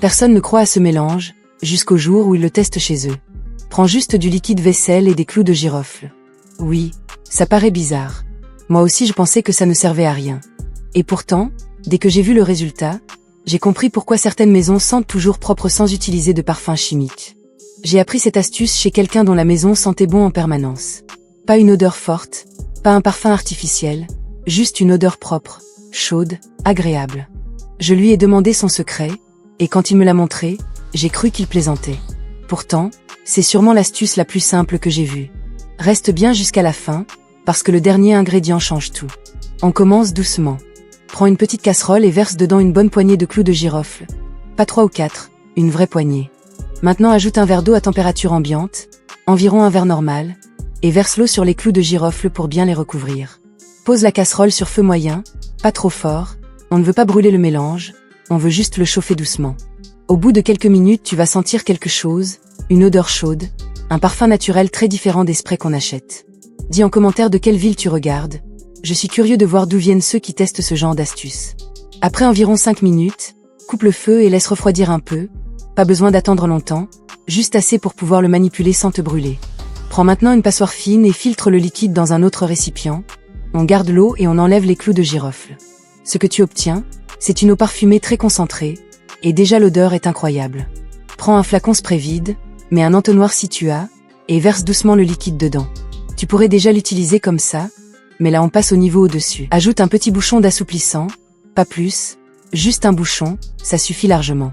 Personne ne croit à ce mélange, jusqu'au jour où ils le testent chez eux. Prends juste du liquide vaisselle et des clous de girofle. Oui, ça paraît bizarre. Moi aussi je pensais que ça ne servait à rien. Et pourtant, dès que j'ai vu le résultat, j'ai compris pourquoi certaines maisons sentent toujours propre sans utiliser de parfum chimique. J'ai appris cette astuce chez quelqu'un dont la maison sentait bon en permanence. Pas une odeur forte, pas un parfum artificiel, juste une odeur propre, chaude, agréable. Je lui ai demandé son secret, et quand il me l'a montré, j'ai cru qu'il plaisantait. Pourtant, c'est sûrement l'astuce la plus simple que j'ai vue. Reste bien jusqu'à la fin, parce que le dernier ingrédient change tout. On commence doucement. Prends une petite casserole et verse dedans une bonne poignée de clous de girofle. Pas 3 ou 4, une vraie poignée. Maintenant ajoute un verre d'eau à température ambiante, environ un verre normal, et verse l'eau sur les clous de girofle pour bien les recouvrir. Pose la casserole sur feu moyen, pas trop fort, on ne veut pas brûler le mélange, on veut juste le chauffer doucement. Au bout de quelques minutes tu vas sentir quelque chose, une odeur chaude, un parfum naturel très différent des sprays qu'on achète. Dis en commentaire de quelle ville tu regardes, je suis curieux de voir d'où viennent ceux qui testent ce genre d'astuce. Après environ 5 minutes, coupe le feu et laisse refroidir un peu, pas besoin d'attendre longtemps, juste assez pour pouvoir le manipuler sans te brûler. Prends maintenant une passoire fine et filtre le liquide dans un autre récipient, on garde l'eau et on enlève les clous de girofle. Ce que tu obtiens, c'est une eau parfumée très concentrée, et déjà l'odeur est incroyable. Prends un flacon spray vide, mets un entonnoir si tu as, et verse doucement le liquide dedans. Tu pourrais déjà l'utiliser comme ça, mais là on passe au niveau au-dessus. Ajoute un petit bouchon d'assouplissant, pas plus, juste un bouchon, ça suffit largement.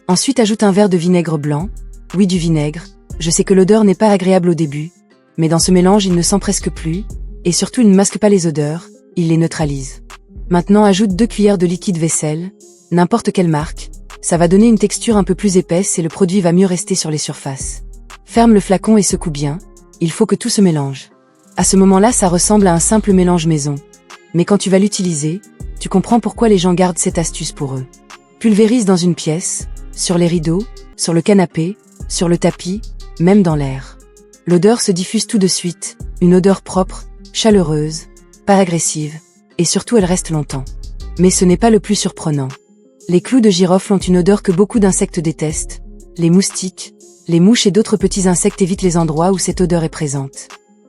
Ensuite ajoute un verre de vinaigre blanc, oui du vinaigre, je sais que l'odeur n'est pas agréable au début, mais dans ce mélange il ne sent presque plus, et surtout il ne masque pas les odeurs, il les neutralise. Maintenant ajoute 2 cuillères de liquide vaisselle, n'importe quelle marque, ça va donner une texture un peu plus épaisse et le produit va mieux rester sur les surfaces. Ferme le flacon et secoue bien, il faut que tout se mélange. À ce moment-là ça ressemble à un simple mélange maison. Mais quand tu vas l'utiliser, tu comprends pourquoi les gens gardent cette astuce pour eux. Pulvérise dans une pièce, sur les rideaux, sur le canapé, sur le tapis, même dans l'air. L'odeur se diffuse tout de suite, une odeur propre, chaleureuse, pas agressive, et surtout elle reste longtemps. Mais ce n'est pas le plus surprenant. Les clous de girofle ont une odeur que beaucoup d'insectes détestent, les moustiques, les mouches et d'autres petits insectes évitent les endroits où cette odeur est présente.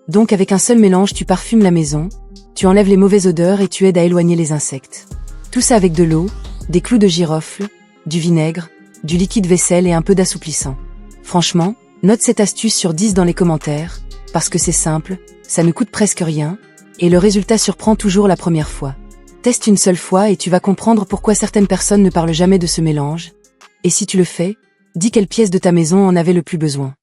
Donc avec un seul mélange tu parfumes la maison, tu enlèves les mauvaises odeurs et tu aides à éloigner les insectes. Tout ça avec de l'eau, des clous de girofle, du vinaigre, du liquide vaisselle et un peu d'assouplissant. Franchement, note cette astuce sur 10 dans les commentaires, parce que c'est simple, ça ne coûte presque rien, et le résultat surprend toujours la première fois. Teste une seule fois et tu vas comprendre pourquoi certaines personnes ne parlent jamais de ce mélange. Et si tu le fais, dis quelle pièce de ta maison en avait le plus besoin.